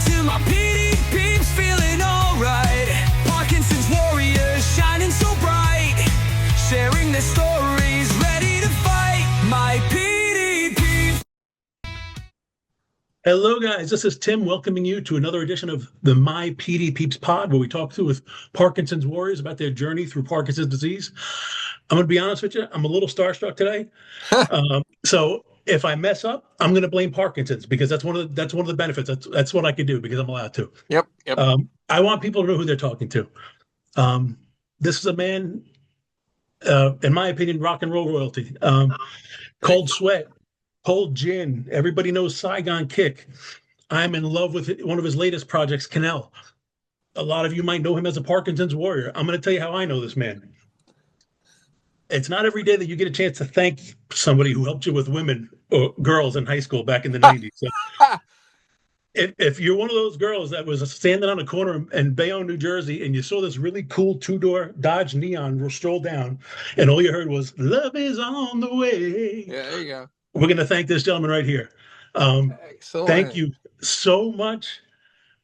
to my PD peeps, feeling alright. Parkinson's warriors shining so bright, sharing their stories, ready to fight. My PD peeps. Hello, guys. This is Tim welcoming you to another edition of the My PD Peeps pod, where we talk with Parkinson's warriors about their journey through Parkinson's disease. I'm going to be honest with you. I'm a little starstruck today. So if I mess up, I'm going to blame Parkinson's because that's one of the benefits. That's what I can do because I'm allowed to. Yep. I want people to know who they're talking to. This is a man, in my opinion, rock and roll royalty. Cold Sweat, Cold Gin. Everybody knows Saigon Kick. I'm in love with one of his latest projects, Canal. A lot of you might know him as a Parkinson's warrior. I'm going to tell you how I know this man. It's not every day that you get a chance to thank somebody who helped you with women or girls in high school back in the 90s. So if you're one of those girls that was standing on a corner in Bayonne, New Jersey, and you saw this really cool two-door Dodge Neon stroll down, and all you heard was, "Love is on the way." Yeah, there you go. We're going to thank this gentleman right here. Excellent. Thank you so much,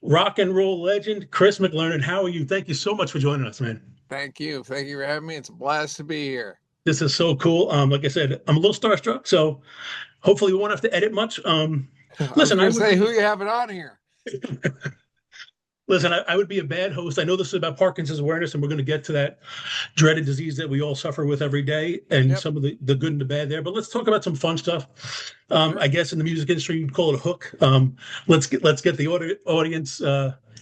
rock and roll legend, Chris McLernon. How are you? Thank you so much for joining us, man. Thank you. Thank you for having me. It's a blast to be here. This is so cool. Like I said, I'm a little starstruck, so hopefully we won't have to edit much. Listen, I would say who you having on here. Listen, I would be a bad host. I know this is about Parkinson's awareness, and we're going to get to that dreaded disease that we all suffer with every day, and some of the good and the bad there. But let's talk about some fun stuff. I guess in the music industry, you'd call it a hook. Let's get the audience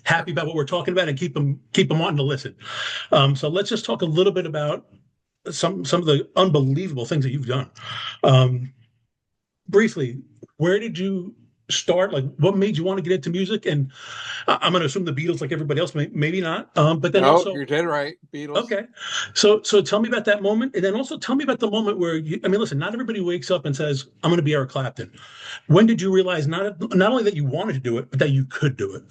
happy about what we're talking about and keep them wanting to listen. So let's just talk a little bit about some of the unbelievable things that you've done. Briefly, where did you start? Like, what made you want to get into music? And I'm going to assume the Beatles, like everybody else, maybe not. But then also, you're dead right, Beatles. Okay, so tell me about that moment, and then also tell me about the moment where listen, not everybody wakes up and says, "I'm going to be Eric Clapton." When did you realize not only that you wanted to do it, but that you could do it?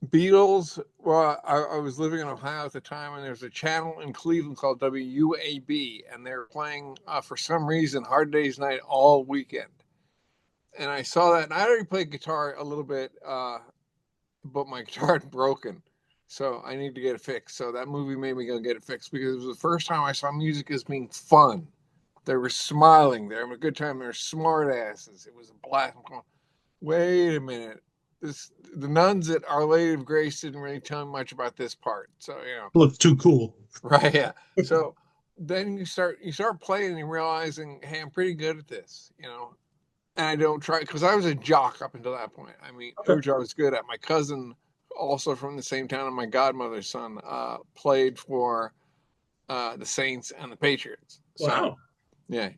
Beatles. Well, I was living in Ohio at the time, and there's a channel in Cleveland called WUAB, and they were playing for some reason Hard Day's Night all weekend. And I saw that, and I already played guitar a little bit, but my guitar had broken, so I need to get it fixed. So that movie made me go get it fixed because it was the first time I saw music as being fun. They were smiling, they were having a good time, they were smart asses. It was a blast. I'm going, wait a minute. The nuns at Our Lady of Grace didn't really tell me much about this part. So, Looks too cool. Right, yeah. So then you start playing and realizing, hey, I'm pretty good at this, And I don't try, because I was a jock up until that point. I mean, which I was good at. My cousin, also from the same town, and my godmother's son, played for the Saints and the Patriots. So, wow. Yeah.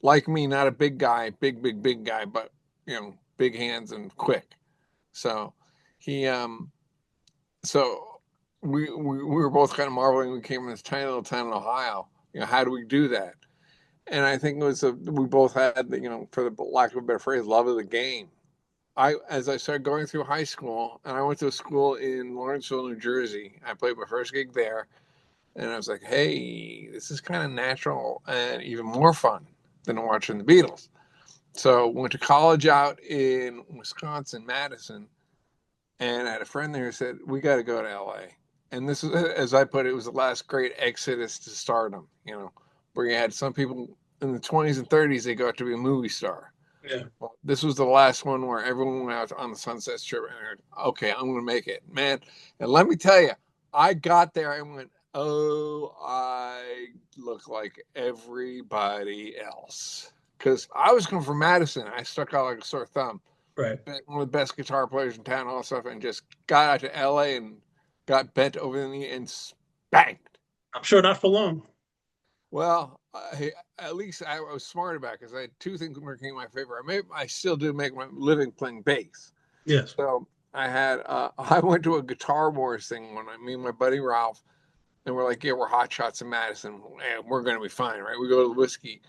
Like me, not a big guy, big guy, but, big hands and quick. So he, so we were both kind of marveling. We came from this tiny little town in Ohio. How do we do that? And I think it was we both had, for the lack of a better phrase, love of the game. As I started going through high school, and I went to a school in Lawrenceville, New Jersey. I played my first gig there, and I was like, hey, this is kind of natural and even more fun than watching the Beatles. So went to college out in Wisconsin, Madison, and I had a friend there who said, we got to go to LA. And this was, as I put it, was the last great exodus to stardom, where you had some people in the 20s and 30s, they got to be a movie star. Yeah. Well, this was the last one where everyone went out on the Sunset Strip and heard, okay, I'm going to make it, man. And let me tell you, I got there and went, oh, I look like everybody else. Because I was coming from Madison. I stuck out like a sore thumb. Right. One of the best guitar players in town, all that stuff, and just got out to LA and got bent over the knee and spanked. I'm sure not for long. Well, at least I was smart about it because I had two things that became my favorite. I still do make my living playing bass. Yes. So I went to a Guitar Wars thing when me and my buddy Ralph, and we're like, yeah, we're hot shots in Madison. And we're going to be fine, right? We go to the whiskey.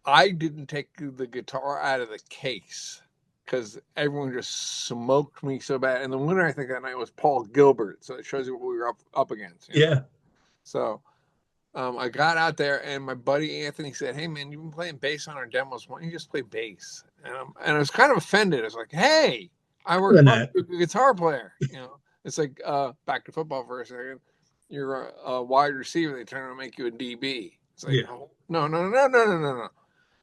I didn't take the guitar out of the case because everyone just smoked me so bad. And the winner, I think, that night was Paul Gilbert. So it shows you what we were up against. Yeah. So I got out there, and my buddy Anthony said, hey, man, you've been playing bass on our demos. Why don't you just play bass? And I was kind of offended. I was like, hey, I work than hard that. to be a guitar player. It's like back to football for a second. You're a wide receiver. They turn around and make you a DB. It's like, Yeah. oh, no, no, no, no, no, no, no.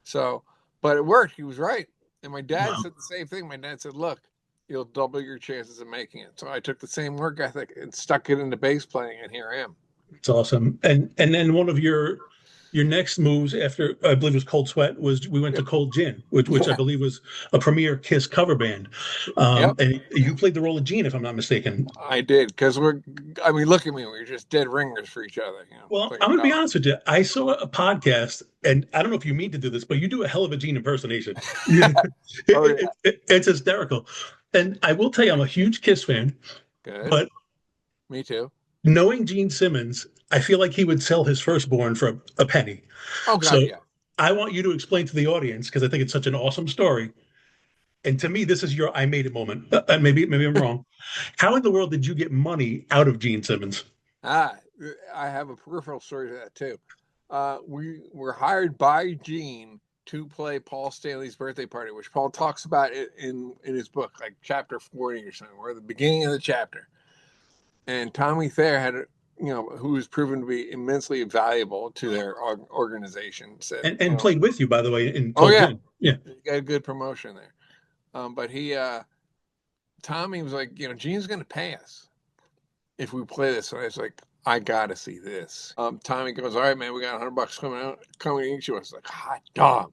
So, but it worked. He was right. And my dad Wow. said the same thing. My dad said, look, you'll double your chances of making it. So I took the same work ethic and stuck it into bass playing, and here I am. It's awesome. And then one of your next moves after I believe it was Cold Sweat was we went Yeah. to Cold Gin, which I believe was a premier Kiss cover band. Yep. And you played the role of Gene, if I'm not mistaken. I did. Because look at me. We're just dead ringers for each other. Well, Like I'm a gonna be dog. honest with you. I saw a podcast, and I don't know if you mean to do this, but you do a hell of a Gene impersonation. Yeah. Oh, yeah. It's hysterical. And I will tell you, I'm a huge Kiss fan, Good. but Me too. knowing Gene Simmons, I feel like he would sell his firstborn for a penny. Oh, So God, yeah. I want you to explain to the audience because I think it's such an awesome story. And to me, this is your I made it moment. Maybe I'm wrong. How in the world did you get money out of Gene Simmons? I have a peripheral story to that too. We were hired by Gene to play Paul Stanley's birthday party, which Paul talks about it in his book, like chapter 40 or something. We're at the beginning of the chapter. And Tommy Thayer had, who was proven to be immensely valuable to their organization, said, And played with you, by the way, in oh, Cold yeah, Gin. Yeah. he got a good promotion there. But Tommy was like, Gene's going to pay us if we play this. And I was like, I got to see this. Tommy goes, all right, man, we got $100 coming to us. Like, hot dog.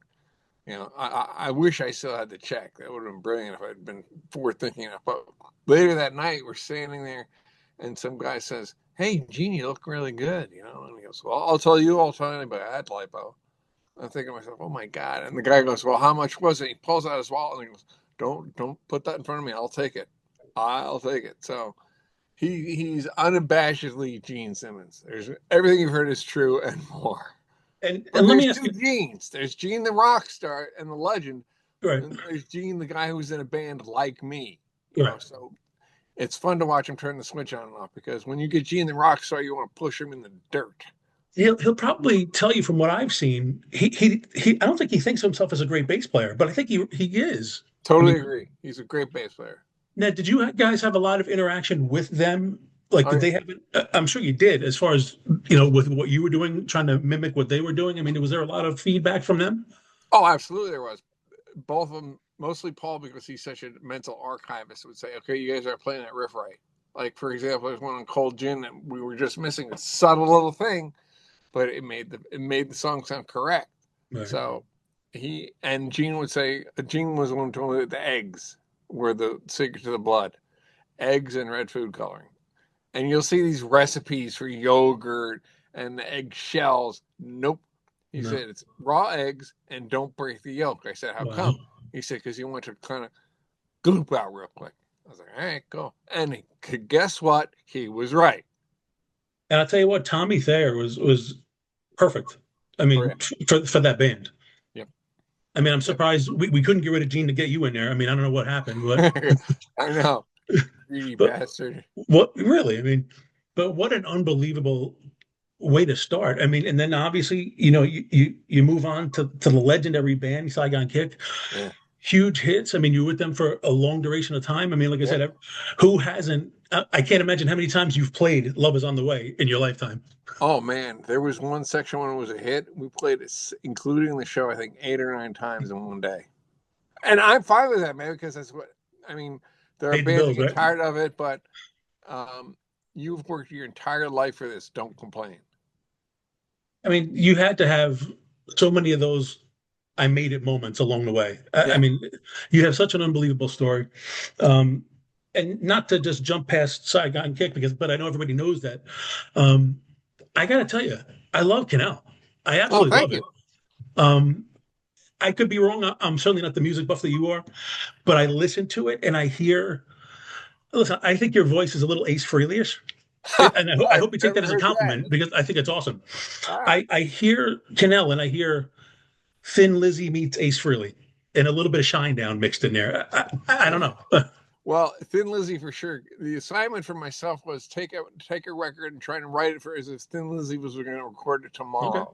I wish I still had the check. That would have been brilliant if I'd been forward thinking enough. But later that night, we're standing there, and some guy says, hey, Gene, you look really good, And he goes, well, I'll tell anybody. I had lipo. I'm thinking to myself, oh, my God. And the guy goes, well, how much was it? He pulls out his wallet, and he goes, don't put that in front of me. I'll take it. So he's unabashedly Gene Simmons. There's everything you've heard is true and more. And But let me there's ask two you, Genes. There's Gene the rock star and the legend, right, and there's Gene the guy who's in a band like me. right. So it's fun to watch him turn the switch on and off, because when you get Gene the rock star, you want to push him in the dirt. He'll probably tell you from what I've seen. He I don't think he thinks of himself as a great bass player, but I think he is. I Totally mean, agree. He's a great bass player. now, did you guys have a lot of interaction with them? Like, Oh, did yeah. they have? I'm sure you did. As far as with what you were doing, trying to mimic what they were doing. I mean, was there a lot of feedback from them? Oh, absolutely there was. Both of them, mostly Paul, because he's such a mental archivist, would say, okay, you guys are playing that riff right. Like, for example, there's one on Cold Gin that we were just missing a subtle little thing, but it made the song sound correct. Right. So Gene would say, Gene was the one who told me that the eggs were the secret to the blood. Eggs and red food coloring. And you'll see these recipes for yogurt and the egg shells. Nope. He No. said it's raw eggs and don't break the yolk. I said, how Wow. come? He said, because you want to kind of gloop out real quick. I was like, all right, go. And guess what? He was right. And I'll tell you what, Tommy Thayer was perfect. I mean, for that band. Yep. I mean, I'm surprised we couldn't get rid of Gene to get you in there. I mean, I don't know what happened, but I know. Greedy But- bastard. what really? I mean, but what an unbelievable way to start. I mean, and then obviously, you move on to the legendary band, Saigon Kick. Yeah. Huge hits. I mean, you were with them for a long duration of time. I mean, like I Yeah. said, who hasn't? I can't imagine how many times you've played "Love Is on the Way" in your lifetime. Oh man, there was one section when it was a hit. We played it, including the show, I think 8 or 9 times in one day. And I'm fine with that, man, because that's what I mean. There are Paid the bands bills, that get right? tired of it, but you've worked your entire life for this. Don't complain. I mean, you had to have so many of those I made it moments along the way. I Yeah. mean, you have such an unbelievable story. And not to just jump past Saigon Kick, but I know everybody knows that. I got to tell you, I love Canal. I absolutely thank love you. it. I could be wrong. I'm certainly not the music buff that you are, but I listen to it and I hear. Listen, I think your voice is a little Ace Frehley-ish. And I hope you take that as a compliment because I think it's awesome. I hear Canal and I hear Thin Lizzy meets Ace Frehley and a little bit of Shinedown mixed in there. I don't know. Well, Thin Lizzy for sure. The assignment for myself was take a record and try to write it for as if Thin Lizzy was going to record it tomorrow. Okay.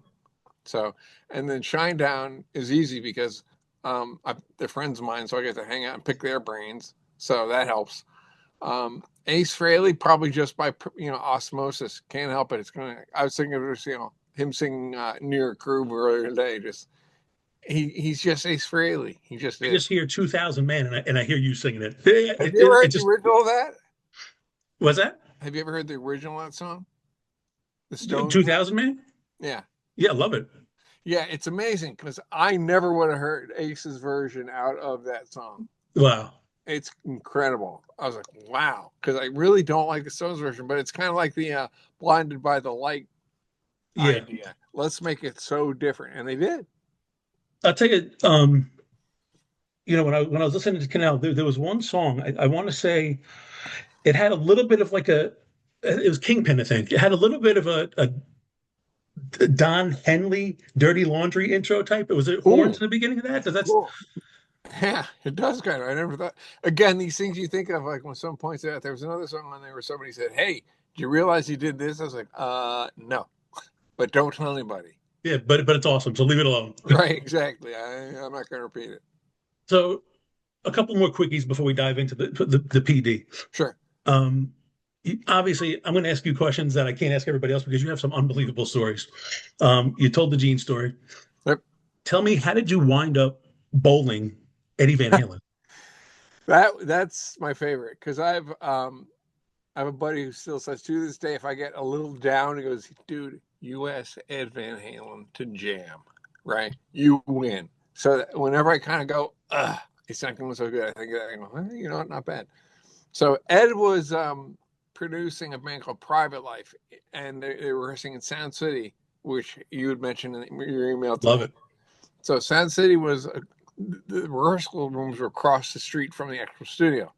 So, and then Shinedown is easy because they're friends of mine, so I get to hang out and pick their brains. so that helps. Ace Frehley, probably just by osmosis, can't help it. I was thinking of him singing New York Groove earlier today. He's just Ace Frehley. He just I is. just hear 2000 Man, and I hear you singing it. Have you ever heard the original of that? What's that? Have you ever heard the original of that song? The Stones. 2000 Man. Yeah. Yeah, love it. Yeah, it's amazing because I never would have heard Ace's version out of that song. Wow. It's incredible. I was like, wow, because I really don't like the Stones version, but it's kind of like the Blinded by the Light idea. Let's make it so different, and they did. I'll tell you, when I was listening to Canal, there was one song I want to say it had a little bit of it was Kingpin, I think. It had a little bit of a Don Henley Dirty Laundry intro type. It was horns in the beginning of that. Cool. Yeah, it does kind of. I never thought. Again, these things you think of, like when someone points out, there was another song on there where somebody said, "Hey, do you realize you did this?" I was like, no, but don't tell anybody. Yeah, but it's awesome, so leave it alone. Right, exactly. I'm not going to repeat it. So, a couple more quickies before we dive into the PD. Sure. Obviously, I'm going to ask you questions that I can't ask everybody else because you have some unbelievable stories. You told the Gene story. Yep. Tell me, how did you wind up bowling Eddie Van Halen? That's my favorite because I have a buddy who still says to this day, if I get a little down, he goes, "Dude, you ask Ed Van Halen to jam, right? You win." So whenever I kind of go, it's not going so good, I think, not bad. So Ed was producing a band called Private Life, and they were rehearsing in Sound City, which you had mentioned in your email. Love it. So Sound City was the rehearsal rooms were across the street from the actual studio.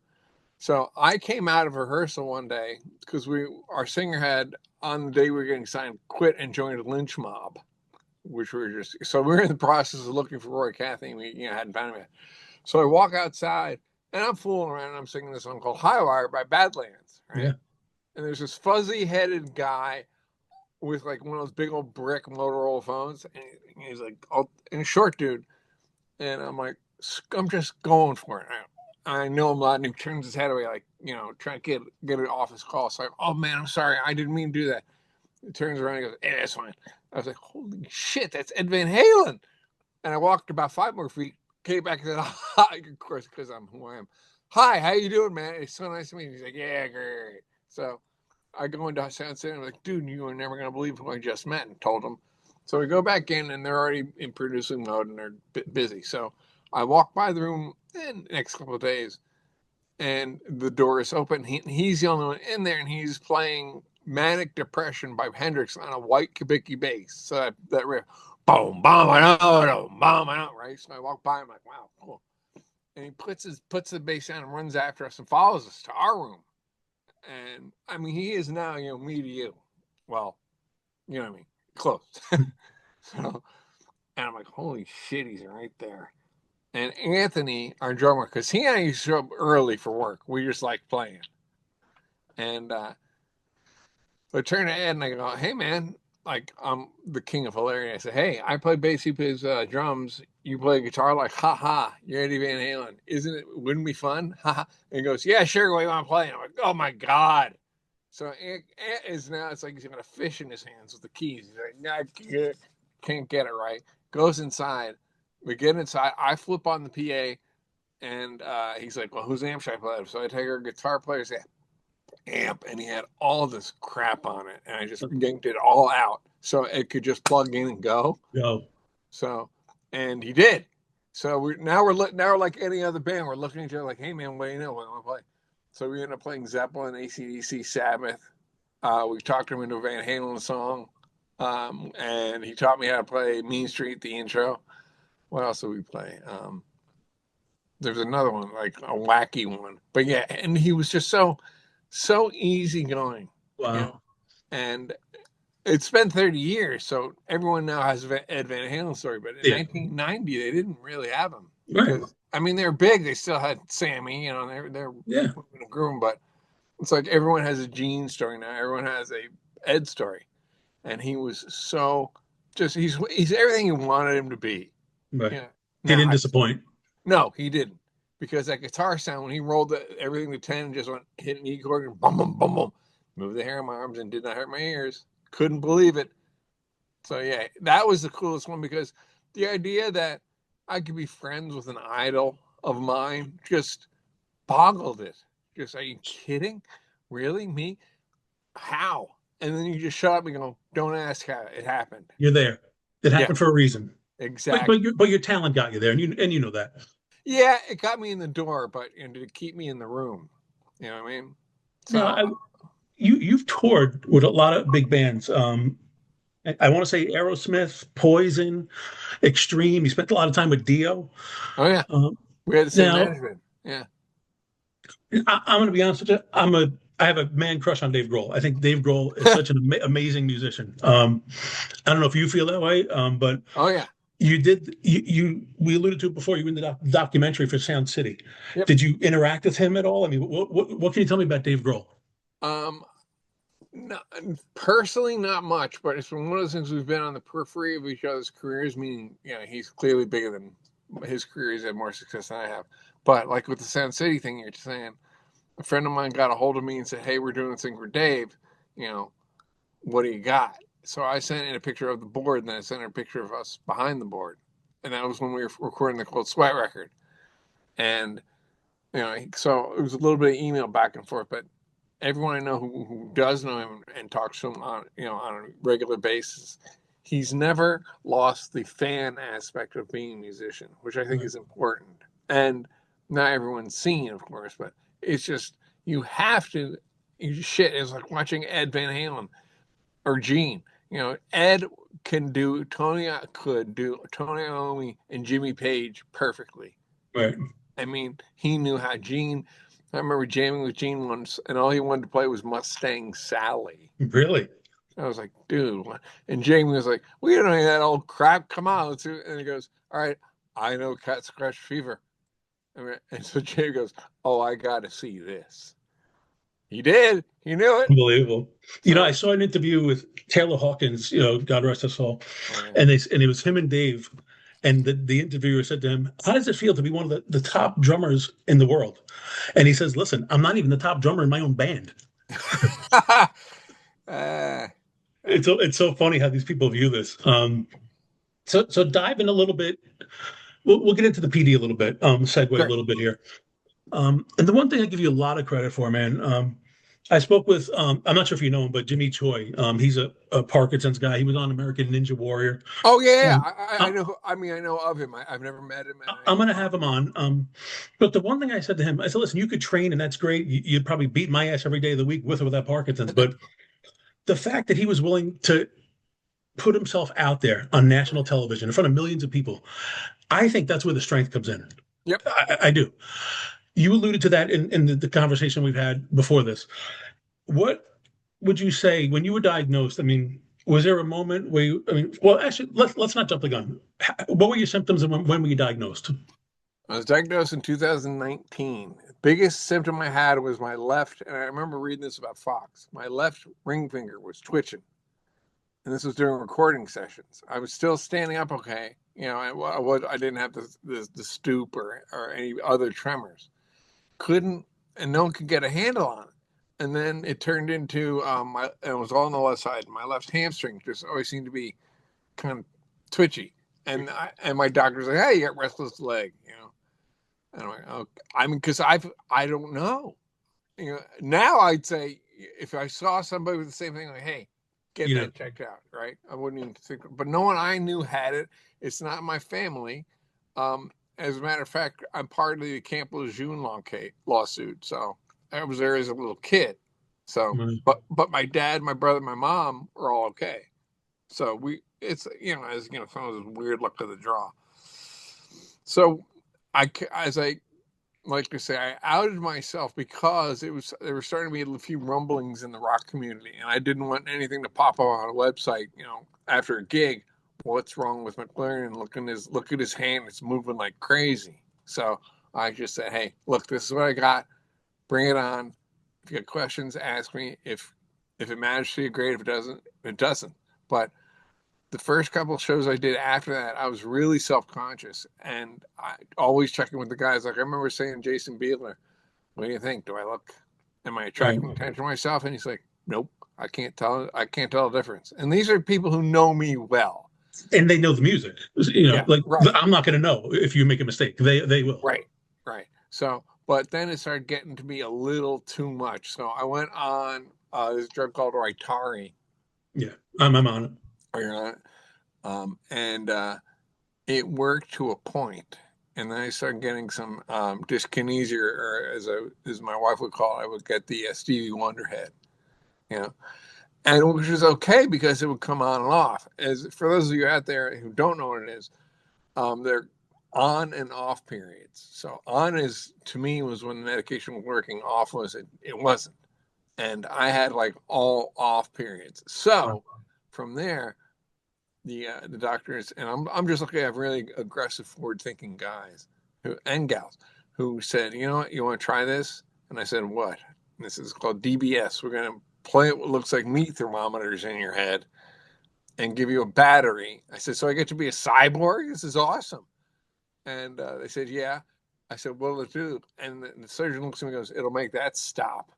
So I came out of rehearsal one day because our singer had, on the day we were getting signed, quit and joined a lynch mob, which we were in the process of looking for Roy Cathy, and we hadn't found him yet. So I walk outside and I'm fooling around and I'm singing this song called High Wire by Badlands, right? Yeah. And there's this fuzzy-headed guy with like one of those big old brick Motorola phones, and he's like, and a short dude. And I'm like, I'm just going for it. I know him a lot, and he turns his head away, like, trying to get it off his call. So I'm, oh man, I'm sorry, I didn't mean to do that. He turns around and goes, "Hey, that's fine." I was like, holy shit, that's Ed Van Halen. And I walked about 5 more feet, came back and said, hi, of course, because I'm who I am. "Hi, how you doing, man? It's so nice to meet you." He's like, "Yeah, great." So I go into Sound City and I'm like, "Dude, you are never going to believe who I just met," and told him. So we go back in and they're already in producing mode and they're busy. So I walk by the room in the next couple of days and the door is open. He's the only one in there and he's playing Manic Depression by Hendrix on a white Kabiki bass. So that riff, boom, boom, right? So I walk by, I'm like, wow, cool. And he puts the bass down and runs after us and follows us to our room. And I mean, he is now, me to you. Well, you know what I mean? Close. So, and I'm like, holy shit, he's right there. And Anthony, our drummer, because he and I used to show up early for work. We just like playing. And so I turn to Ed and I go, "Hey, man," like I'm the king of hilarity. I said, "Hey, I play bass, he plays drums. You play guitar, like, ha ha, you're Eddie Van Halen. Wouldn't it be fun? Ha ha." And he goes, "Yeah, sure, what do you want to play?" And I'm like, oh my God. So Ant is now, it's like he's got a fish in his hands with the keys. He's like, "No, I can't get it right." Goes inside. We get inside. I flip on the PA, and he's like, "Well, whose amp should I play?" So I take our guitar player's amp, and he had all this crap on it, and I just yanked it all out so it could just plug in and go. So, and he did. So we're like any other band. We're looking at each other like, "Hey man, what do you know? What do you want to play?" So we ended up playing Zeppelin, AC/DC, Sabbath. We talked him into a Van Halen song. And he taught me how to play Mean Street, the intro. What else did we play? There's another one, like a wacky one. But yeah, and he was just so easygoing. Wow. And it's been 30 years, so everyone now has Ed Van Halen story. But in 1990, they didn't really have him. Right. I mean, they're big. They still had Sammy, they're in a groom, but it's like everyone has a Gene story now. Everyone has a Ed story. And he was he's everything you wanted him to be. Right. He didn't disappoint. No, he didn't. because that guitar sound, when he rolled everything to 10 and just went hit an E chord and boom, boom, boom, boom, moved the hair on my arms and did not hurt my ears. Couldn't believe it. So yeah, that was the coolest one, because the idea that I could be friends with an idol of mine just boggled it. Just, are you kidding? Really? Me? How? And then you just shut up and go, don't ask how it happened. You're there. It Yeah, happened for a reason. exactly. But your talent got you there, and you know that. Yeah, it got me in the door, but did it keep me in the room? You know what I mean? No, So you've toured with a lot of big bands. I want to say Aerosmith, Poison, Extreme. You spent a lot of time with Dio. oh yeah, Um, we had the same now, management. Yeah. I'm going to be honest with you. I have a man crush on Dave Grohl. I think Dave Grohl is such an amazing musician. I don't know if you feel that way, but Oh yeah. we alluded to it before. You were in the documentary for Sound City. Yep. Did you interact with him at all? I mean, what can you tell me about Dave Grohl? Not, personally, not much, but it's been one of those things we've been on the periphery of each other's careers. Meaning, he's clearly bigger than his career. He's had more success than I have. But like with the Sound City thing, you're saying, a friend of mine got a hold of me and said, "Hey, we're doing this thing for Dave. What do you got?" So I sent in a picture of the board, and then I sent her a picture of us behind the board, and that was when we were recording the Cold Sweat record. And so it was a little bit of email back and forth, but everyone I know who does know him and talks to him on a regular basis, he's never lost the fan aspect of being a musician, which I think Right. is important. And not everyone's seen, of course, but it's just, you have to. It's like watching Ed Van Halen or Gene. Ed could do Tony Iommi and Jimmy Page perfectly. Right. I mean, he knew how Gene. I remember jamming with Gene once, and all he wanted to play was Mustang Sally. Really? I was like, dude. And Jamie was like, we don't know that old crap. Come on. Let's do it. And he goes, all right, I know Cat Scratch Fever. And so Jamie goes, oh, I got to see this. He did. He knew it. Unbelievable. So, I saw an interview with Taylor Hawkins, God rest his soul. oh, yeah. And it was him and Dave. And the interviewer said to him, how does it feel to be one of the top drummers in the world? And he says, listen, I'm not even the top drummer in my own band. It's so funny how these people view this. So dive in a little bit. We'll get into the PD a little bit, segue a Sure. little bit here. And the one thing I give you a lot of credit for, man, I spoke with, I'm not sure if you know him, but Jimmy Choi. He's a Parkinson's guy. He was on American Ninja Warrior. Oh, yeah. Um, I know. I mean, I know of him. I've never met him. I'm going to have him on. But the one thing I said to him, I said, listen, you could train and that's great. You'd probably beat my ass every day of the week with or without Parkinson's. But the fact that he was willing to put himself out there on national television in front of millions of people, I think that's where the strength comes in. Yep. I do. You alluded to that in the conversation we've had before this. What would you say when you were diagnosed? I mean, was there a moment where well, actually, let's not jump the gun. What were your symptoms and when were you diagnosed? I was diagnosed in 2019. The biggest symptom I had was my left, and I remember reading this about Fox. My left ring finger was twitching, and this was during recording sessions. I was still standing up okay. I didn't have the stoop or any other tremors. Couldn't, and no one could get a handle on it. And then it turned into it was all on the left side. My left hamstring just always seemed to be kind of twitchy. And my doctor's like, "Hey, you got restless leg," And I'm like, "Okay." I mean, because I don't know. Now I'd say if I saw somebody with the same thing, like, "Hey, get that checked out," right? I wouldn't even think. But no one I knew had it. It's not in my family. As a matter of fact, I'm part of the Camp Lejeune lawsuit. So I was there as a little kid. So, but my dad, my brother, my mom are all okay. So it's some of this weird luck of the draw. So as I like to say, I outed myself because there were starting to be a few rumblings in the rock community, and I didn't want anything to pop up on a website, after a gig. What's wrong with McLernon? Look at his hand; it's moving like crazy. So I just said, "Hey, look, this is what I got. Bring it on. If you got questions, ask me. If it matters to you, great. If it doesn't, it doesn't." But the first couple of shows I did after that, I was really self-conscious, and I always checking with the guys. Like I remember saying to Jason Beeler, "What do you think? Am I attracting attention to myself?" And he's like, "Nope, I can't tell. I can't tell the difference." And these are people who know me well, And they know the music. Yeah, Like right. I'm not going to know if you make a mistake. They will. Right. So, but then it started getting to be a little too much. So I went on this drug called Rytari. Yeah, I'm on it. Or you're not. And it worked to a point, and then I started getting some dyskinesia, or as my wife would call it, I would get the Stevie Wonder head, you know, and which was okay because it would come on and off. As for those of you out there who don't know what it is, they're on and off periods. So on is, to me, was when the medication was working. Off was it wasn't, and I had like all off periods. So from there, the doctors, and I'm just looking at really aggressive, forward-thinking guys and gals who said, "You know what, you want to try this?" And I said, "What?" And this is called DBS. We're going to plant what looks like meat thermometers in your head and give you a battery. I said, "So I get to be a cyborg? This is awesome." And they said, "Yeah." I said, "What'll it do?" And the surgeon looks at me and goes, "It'll make that stop,"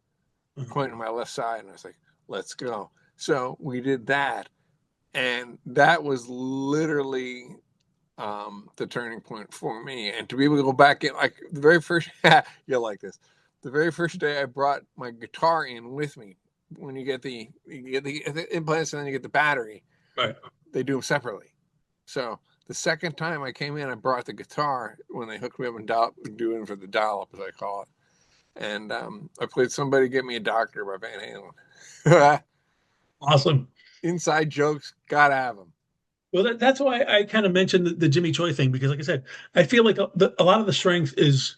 pointing to my left side. And I was like, "Let's go." So we did that. And that was literally the turning point for me. And to be able to go back in, like the very first, you'll like this. The very first day I brought my guitar in with me. When you get the implants and then you get the battery, Right. They do them separately. So the second time I came in, I brought the guitar when they hooked me up and doing for the dollop, as I call it. And I played "Somebody Get Me a Doctor" by Van Halen. Awesome. Inside jokes, gotta have them. Well, that's why I kind of mentioned the Jimmy Choi thing, because, like I said, I feel like a lot of the strength is,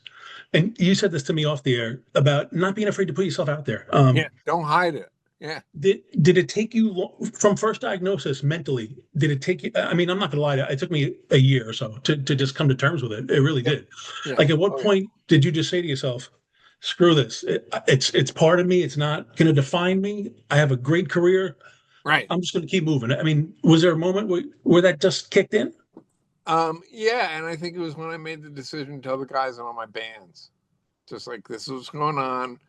and you said this to me off the air, about not being afraid to put yourself out there. Yeah, don't hide it. Yeah. Did it take you from first diagnosis mentally? Did it take you? I mean, I'm not gonna lie, it took me a year or so to just come to terms with it. It really did. Yeah. Like, at what point did you just say to yourself, "Screw this. It's part of me. It's not gonna define me. I have a great career. Right. I'm just gonna keep moving." I mean, was there a moment where that just kicked in? Yeah, and I think it was when I made the decision to tell the guys in all my bands, just like, this is what's going on.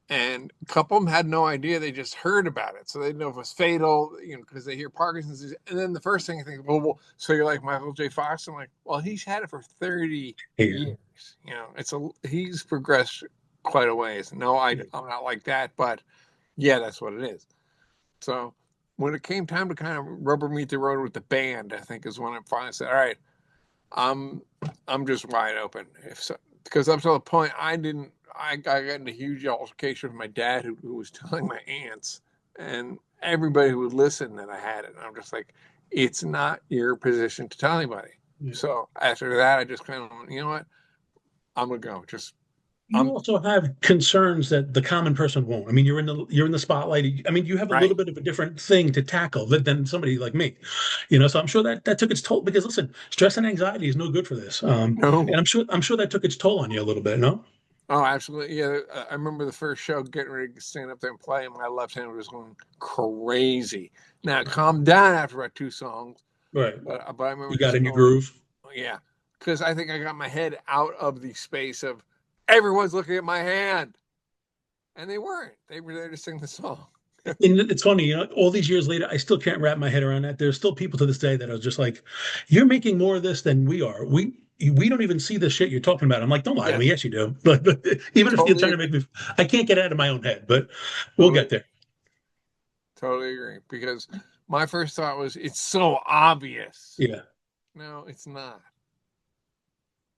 And a couple of them had no idea. They just heard about it. So they didn't know if it was fatal, because they hear Parkinson's disease. And then the first thing I think, well, so you're like Michael J. Fox? I'm like, well, he's had it for 30 years. He's progressed quite a ways. No, I'm not like that, but yeah, that's what it is. So when it came time to kind of rubber meet the road with the band, I think is when I finally said, all right, I'm just wide open. Because up to the point I got in a huge altercation with my dad who was telling my aunts and everybody who would listen that I had it. And I'm just like, it's not your position to tell anybody. Yeah. So after that, I just kind of went, you know what? I'm going to go. You also have concerns that the common person won't. I mean, you're in the spotlight. I mean, you have a little bit of a different thing to tackle than somebody like me, So I'm sure that took its toll, because listen, stress and anxiety is no good for this. No. And I'm sure that took its toll on you a little bit. No. Oh, absolutely. Yeah. I remember the first show, getting ready to stand up there and play, and my left hand was going crazy. Now it calmed down after about 2 songs. Right. But I remember you got in your groove. Yeah. Because I think I got my head out of the space of everyone's looking at my hand. And they weren't. They were there to sing the song. And it's funny, all these years later, I still can't wrap my head around that. There's still people to this day that are just like, "You're making more of this than we are. We don't even see the shit you're talking about." I'm like, "Don't lie to me." Yes, you do. But even if you're trying to make me, I can't get out of my own head, but we'll get there. Totally agree. Because my first thought was, it's so obvious. Yeah. No, it's not.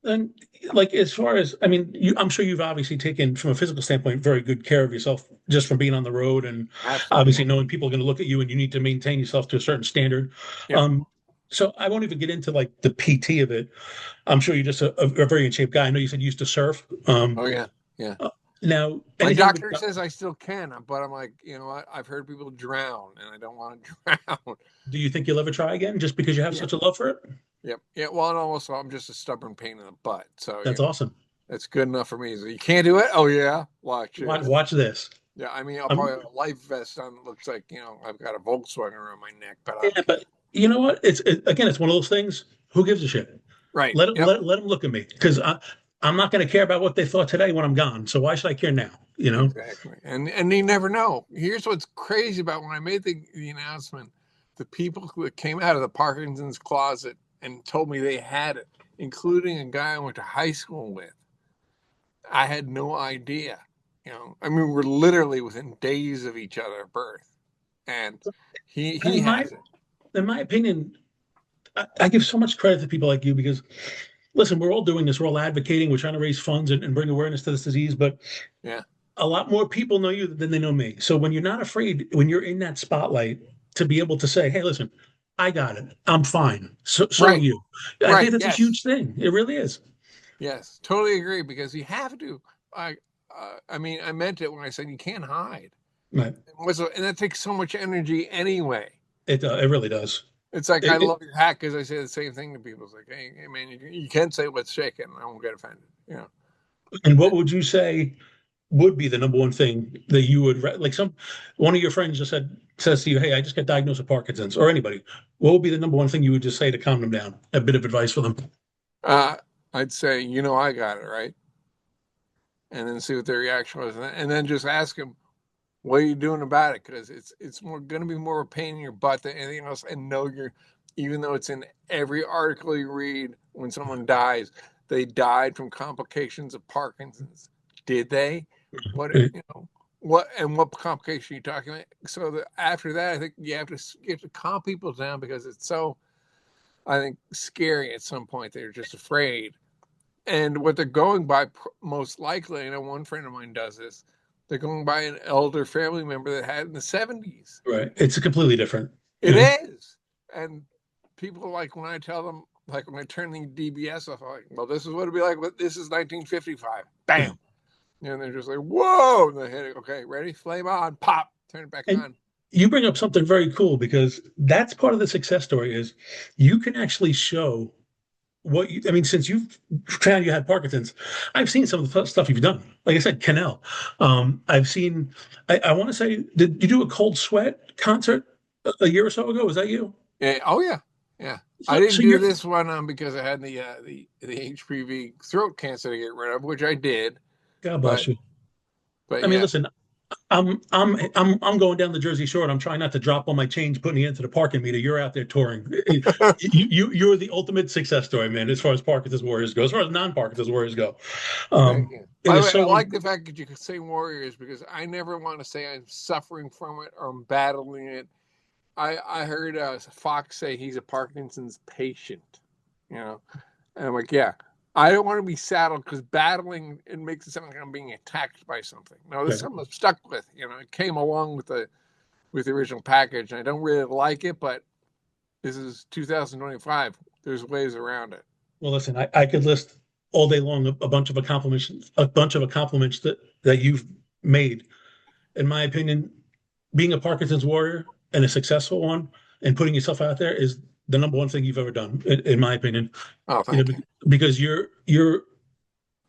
And like, as far as, I mean, I'm sure you've obviously taken, from a physical standpoint, very good care of yourself, just from being on the road, and obviously knowing people are going to look at you and you need to maintain yourself to a certain standard. Yep. So I won't even get into like the PT of it. I'm sure you're just a very in shape guy. I know you said you used to surf. Oh yeah. Now my doctor says I still can, but I'm like, you know what? I've heard people drown, and I don't want to drown. Do you think you'll ever try again, just because you have such a love for it? Yep. Yeah. Well, and also I'm just a stubborn pain in the butt. So that's awesome. That's good enough for me. So you can't do it? Oh yeah. Watch this. Yeah. I mean, I'll probably have a life vest on that looks like, I've got a Volkswagen around my neck, but You know what? Again, it's one of those things. Who gives a shit? Right. Let it, Yep. let them look at me because I'm not going to care about what they thought today when I'm gone. So why should I care now? You know? Exactly. And you never know. Here's what's crazy about when I made the announcement, the people who came out of the Parkinson's closet and told me they had it, including a guy I went to high school with. I had no idea. I mean, we're literally within days of each other at birth. And he In my has it. in my opinion, I give so much credit to people like you because listen, we're all doing this. We're all advocating. We're trying to raise funds and bring awareness to this disease, but Yeah. a lot more people know you than they know me. So when you're not afraid, when you're in that spotlight, to be able to say, "Hey, listen, I got it. I'm fine. So are Right. you." I think Right. that's a Yes. huge thing. It really is. Yes. Totally agree because you have to. I I mean, I meant it when I said you can't hide. Right. And that takes so much energy anyway. It really does. It's like I It, it, love your hat because I say the same thing to people. It's like, hey man, you can say what's shaking. I won't get offended. and what would you say would be the number one thing that you would like? One of your friends just says to you, "Hey, I just got diagnosed with Parkinson's," or anybody. What would be the number one thing you would just say to calm them down? A bit of advice for them. Uh, I'd say, I got it right, and then see what their reaction was, and then just ask them, what are you doing about it? Because it's more going to be more a pain in your butt than anything else. And know even though it's in every article you read, when someone dies, they died from complications of Parkinson's. Did they? What what complication are you talking about? So after that, I think you have to calm people down because it's so, I think, scary at some point. They're just afraid. And what they're going by, most likely, I know one friend of mine does this, they're going by an elder family member that had it in the 70s. Right. It's completely different. You It know. is. And people, like, when I tell them, like when I turn the DBS off, I'm like, well, this is what it'd be like. This is 1955. Yeah. Bam. And they're just like, whoa. And they hit it. Okay, ready? Flame on. Pop. Turn it back And on. you bring up something very cool because that's part of the success story is you can actually show I mean, since you've found you had Parkinson's, I've seen some of the stuff you've done. Like I said, Canal. I've seen, I want to say, did you do a Cold Sweat concert a year or so ago? Was that you? Yeah. Oh, yeah. Yeah. I So didn't do you're, this one because I had the HPV throat cancer to get rid of, which I did. God bless But you. but I mean, yeah. listen, I'm going down the Jersey Shore and I'm trying not to drop all my change putting it into the parking meter. You're out there touring. You're the ultimate success story, man, as far as Parkinson's Warriors go, as far as non-Parkinson's Warriors go. Thank you. It By the is way, I so like the fact that you could say warriors because I never want to say I'm suffering from it or I'm battling it. I heard Fox say he's a Parkinson's patient, you know, and I'm like, yeah, I don't want to be saddled because battling, it makes it sound like I'm being attacked by something. No, this is right. something I'm stuck with. It came along with the original package, and I don't really like it, but this is 2025. There's ways around it. Well, listen, I could list all day long a bunch of accomplishments that you've made. In my opinion, being a Parkinson's warrior and a successful one and putting yourself out there is the number one thing you've ever done, in my opinion. Oh, You know, thank you. because you're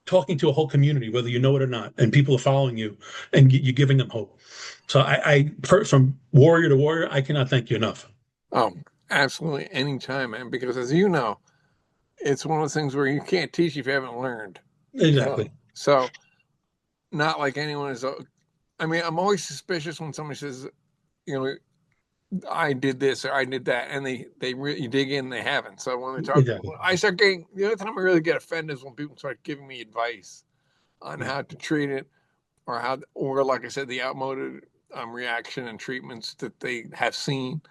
talking to a whole community, whether you know it or not, and people are following you, and you're giving them hope. So from warrior to warrior, I cannot thank you enough. Oh, absolutely, anytime, man. Because as you know, it's one of those things where you can't teach if you haven't learned. Exactly. So not like anyone is. I mean, I'm always suspicious when somebody says, you know, I did this or I did that, and they really dig in, they haven't. So when they talk, Exactly. I start getting, the only time I really get offended is when people start giving me advice on how to treat it, or like I said, the outmoded reaction and treatments that they have seen.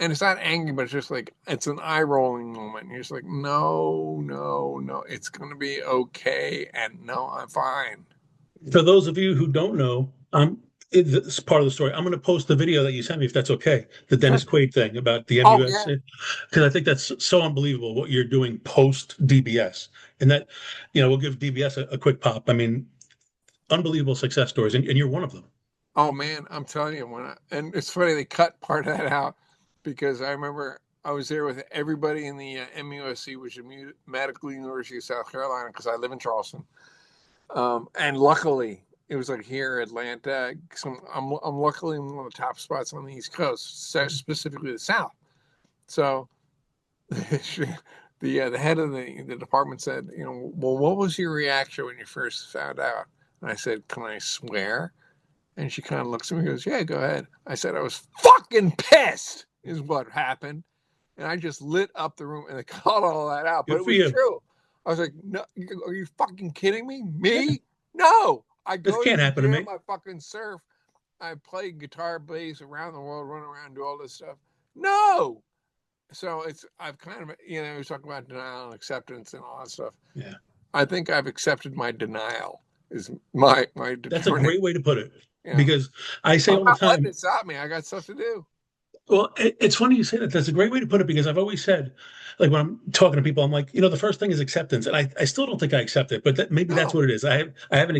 And it's not angry, but it's just like it's an eye rolling moment. And you're just like, no, no, no, it's gonna be okay, and no, I'm fine. For those of you who don't know, it's part of the story. I'm going to post the video that you sent me, if that's okay, the Sure. Dennis Quaid thing about the Oh MUS, yeah. because I think that's so unbelievable what you're doing post DBS, and that we'll give DBS a quick pop. I mean, unbelievable success stories, and you're one of them. Oh man, I'm telling you, and it's funny they cut part of that out because I remember I was there with everybody in the MUSC, which is Medical University of South Carolina, because I live in Charleston. And luckily, it was like here, Atlanta. I'm luckily in one of the top spots on the East Coast, specifically the South. So the head of the department said, well, what was your reaction when you first found out? And I said, can I swear? And she kind of looks at me and goes, yeah, go ahead. I said, I was fucking pissed is what happened. And I just lit up the room and they called all that out. But Good it for was you. true. I was like, no, are you fucking kidding me? Me? No. I This go to can't the happen to gym, me. I fucking surf, I play guitar, bass around the world, run around, do all this stuff. No. So I've kind of, we talk about denial and acceptance and all that stuff. Yeah. I think I've accepted my denial is my That's a determination. great way to put it. Yeah. Because I say I'm all the not letting time, it stop me. I got stuff to do. well, it's funny you say that. That's a great way to put it because I've always said, like when I'm talking to people, I'm like, the first thing is acceptance, and I still don't think I accept it, but maybe that's No. what it is. I haven't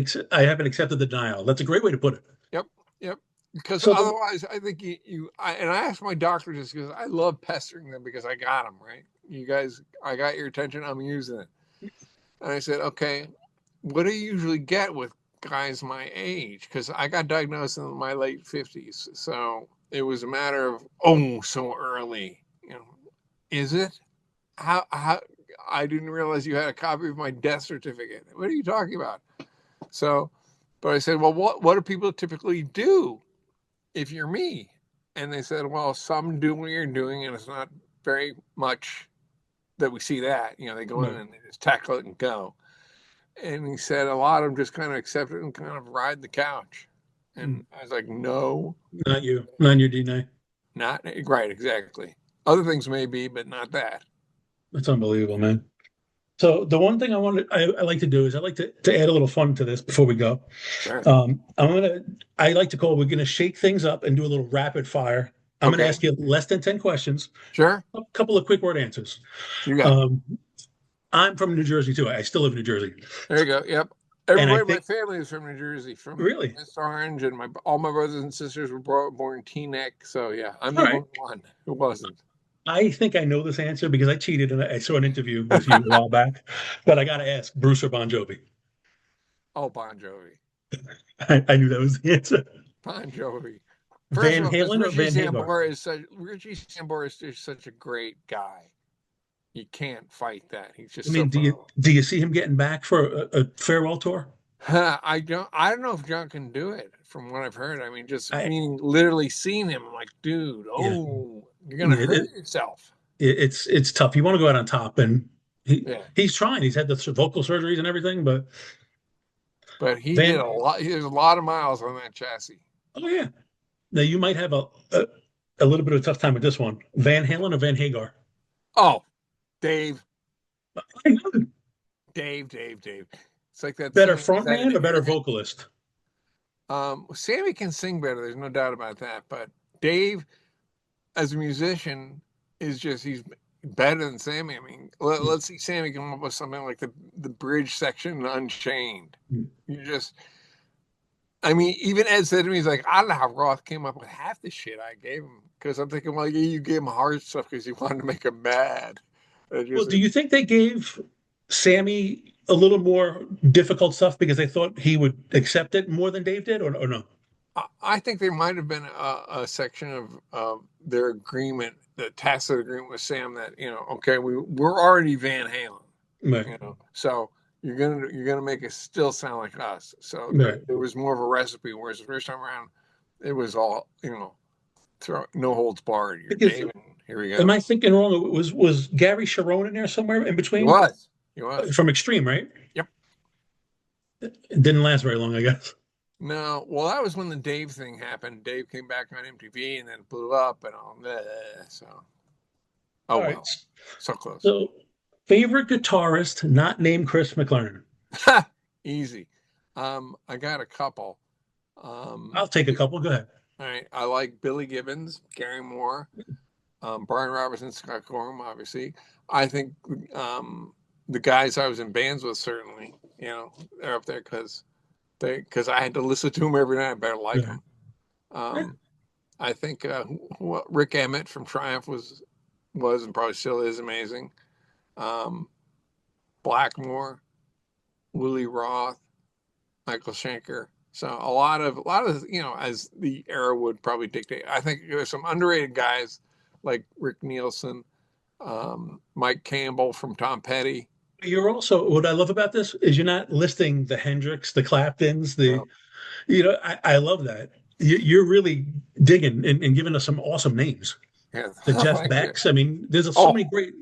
accepted the denial. That's a great way to put it. Yep. Yep. Because So otherwise, I think and I asked my doctor just because I love pestering them because I got them, right? You guys, I got your attention. I'm using it. And I said, okay, what do you usually get with guys my age? Because I got diagnosed in my late 50s. So it was a matter of, so early. Is it? How I didn't realize you had a copy of my death certificate. What are you talking about? So, but I said, well, what do people typically do if you're me? And they said, well, some do what you're doing, and it's not very much that we see that. They go in right. and they just tackle it and go. And he said a lot of them just kind of accept it and kind of ride the couch. And I was like, no, Not you, not in your DNA. not right, exactly. Other things may be, but not that. That's unbelievable, man. So the one thing I like to do is I like to add a little fun to this before we go. Sure. I like to we're gonna shake things up and do a little rapid fire. I'm gonna Okay. ask you less than 10 questions, Sure. a couple of quick word answers. You got it. Um, I'm from New Jersey too. I still live in New Jersey. There you go. Yep. And I Everybody in my think, family is from New Jersey, from really, West Orange, and all my brothers and sisters were born in Teaneck. So yeah, I'm all the right. only one who wasn't. I think I know this answer because I cheated and I saw an interview with you a while back. But I got to ask, Bruce or Bon Jovi? Oh, Bon Jovi. I knew that was the answer. Bon Jovi. First Van of all, because Halen or Van Hagar? Richie Sambora is just such a great guy. You can't fight that. He's just I so mean, do you see him getting back for a farewell tour? I don't know if John can do it from what I've heard. I mean, just I meaning literally seeing him, I'm like, dude, Yeah, you're gonna it, hurt yourself. it's tough. You want to go out on top, and Yeah. he's trying. He's had the vocal surgeries and everything, but But he did Van. a lot. He did a lot of miles on that chassis. Oh yeah. Now you might have a little bit of a tough time with this one. Van Halen or Van Hagar? Oh, Dave, I know. Dave. It's like that Better saying. front man or better vocalist? Sammy can sing better. There's no doubt about that. But Dave, as a musician, he's better than Sammy. I mean, let's see Sammy come up with something like the bridge section in Unchained. You just, I mean, even Ed said to me, he's like, I don't know how Roth came up with half the shit I gave him because I'm thinking, well, you gave him hard stuff because you wanted to make him mad. Well, do you think they gave Sammy a little more difficult stuff because they thought he would accept it more than Dave did, or no? I think there might have been a section of their agreement, the tacit agreement with Sam that okay, we're already Van Halen, Right. so you're gonna make it still sound like us. So Right. there was more of a recipe, whereas the first time around, it was all no holds barred. You're Because David. Here we am go. I thinking wrong? Was Gary Sharon in there somewhere in He between? was. He was. From Extreme, right? Yep. It didn't last very long, I guess. No, well, that was when the Dave thing happened. Dave came back on MTV and then blew up and all that. So, All well, right. so close. So, favorite guitarist not named Chris McLernon? Easy. I got a couple. I'll take a couple. Go ahead. All right. I like Billy Gibbons, Gary Moore, Brian Robertson, Scott Gorham, obviously. I think the guys I was in bands with certainly, they're up there because I had to listen to them every night. I better like them. I think Rick Emmett from Triumph was and probably still is amazing. Blackmore, Willie Roth, Michael Schenker. So a lot of as the era would probably dictate. I think there's some underrated guys like Rick Nielsen, Mike Campbell from Tom Petty. You're also, what I love about this is you're not listing the Hendrix, the Claptons, No. I love that. You're really digging and giving us some awesome names. Yeah. The Jeff Thank you. Becks. I mean, there's so Oh. many great.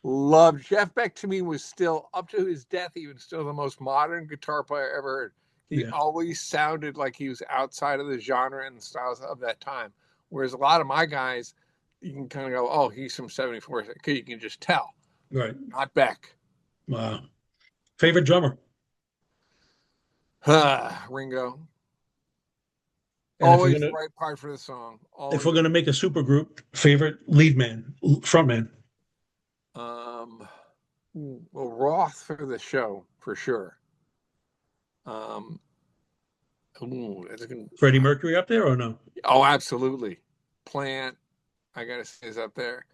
Loved Jeff Beck. To me, was still, up to his death, he was still the most modern guitar player I ever heard. He Yeah. always sounded like he was outside of the genre and styles of that time. Whereas a lot of my guys, you can kind of go, oh, he's from 74. Okay, you can just tell. Right. Not Beck. Wow. Favorite drummer? Ringo. And Always the right part for the song. Always. if we're gonna make a super group, favorite lead man, front man. Well, Roth for the show for sure. Freddie Mercury up there or no? Oh, absolutely. Plant, I gotta say, is up there.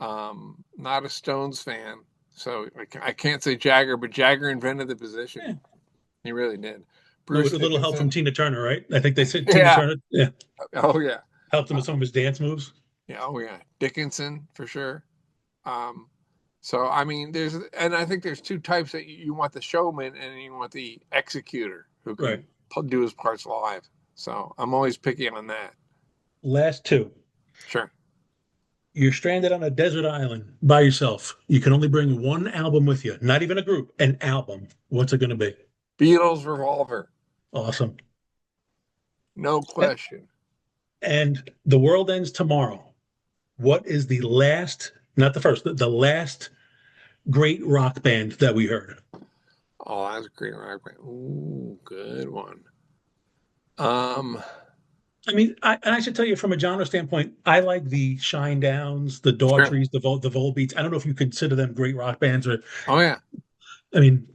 Not a Stones fan, so I can't say Jagger, but Jagger invented the position. Yeah. He really did. With a little help from Tina Turner, right? I think they said Yeah. Tina Turner, yeah, Oh yeah. helped him with some of his dance moves. Yeah. Oh yeah. Dickinson for sure. So I mean, I think there's two types that you want: the showman and you want the executor who can do his parts live. So I'm always picky on that. Last two. Sure. You're stranded on a desert island by yourself. You can only bring one album with you, not even a group, an album. What's it going to be? Beatles Revolver. Awesome. No question. And the world ends tomorrow. What is the last, not the first, the last great rock band that we heard? Oh, that's a great rock band. Ooh, good one. I mean, I should tell you from a genre standpoint, I like the Shine Downs, the Daughtries, the Volbeats. I don't know if you consider them great rock bands or. Oh yeah. I mean,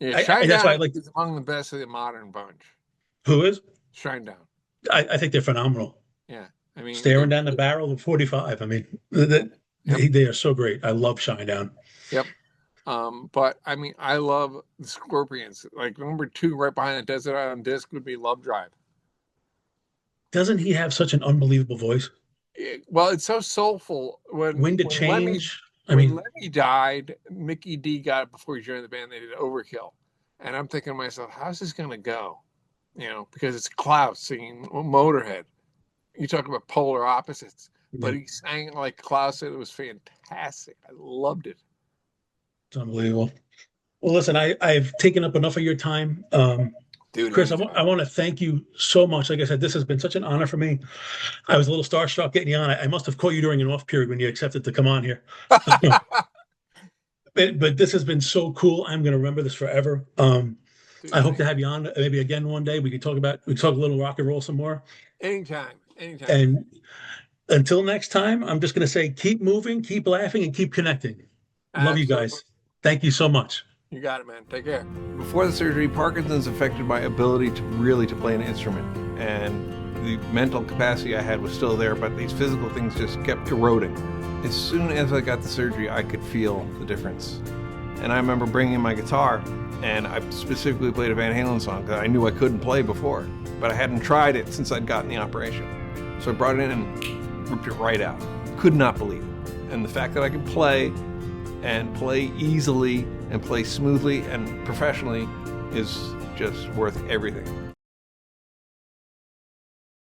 yeah, Shine Down why I like, is among the best of the modern bunch. Who is? Shine Down. I think they're phenomenal. Yeah, I mean, staring down the barrel of 45. I mean, they are so great. I love Shine Down. Yep. But I mean, I love the Scorpions. Like number 2, right behind the Desert Island Disc, would be Love Drive. Doesn't he have such an unbelievable voice? Well, it's so soulful. When to Change. When Lemmy died, Mickey D got it before he joined the band. They did Overkill, and I'm thinking to myself, how's this going to go? You know, because it's Klaus singing Motorhead. You talk about polar opposites, but he sang like Klaus said. It was fantastic. I loved it. It's unbelievable. Well, listen, I've taken up enough of your time. Dude, Chris, I want to thank you so much. Like I said, this has been such an honor for me. I was a little starstruck getting you on. I must have caught you during an off period when you accepted to come on here. But this has been so cool. I'm going to remember this forever. I hope to have you on maybe again one day. We can talk a little rock and roll some more. Anytime. And until next time, I'm just going to say, keep moving, keep laughing, and keep connecting. Love you guys. Thank you so much. You got it, man. Take care. Before the surgery, Parkinson's affected my ability to play an instrument. And the mental capacity I had was still there, but these physical things just kept eroding. As soon as I got the surgery, I could feel the difference. And I remember bringing my guitar, and I specifically played a Van Halen song that I knew I couldn't play before, but I hadn't tried it since I'd gotten the operation. So I brought it in and ripped it right out. Could not believe it. And the fact that I could play and play easily and play smoothly and professionally is just worth everything.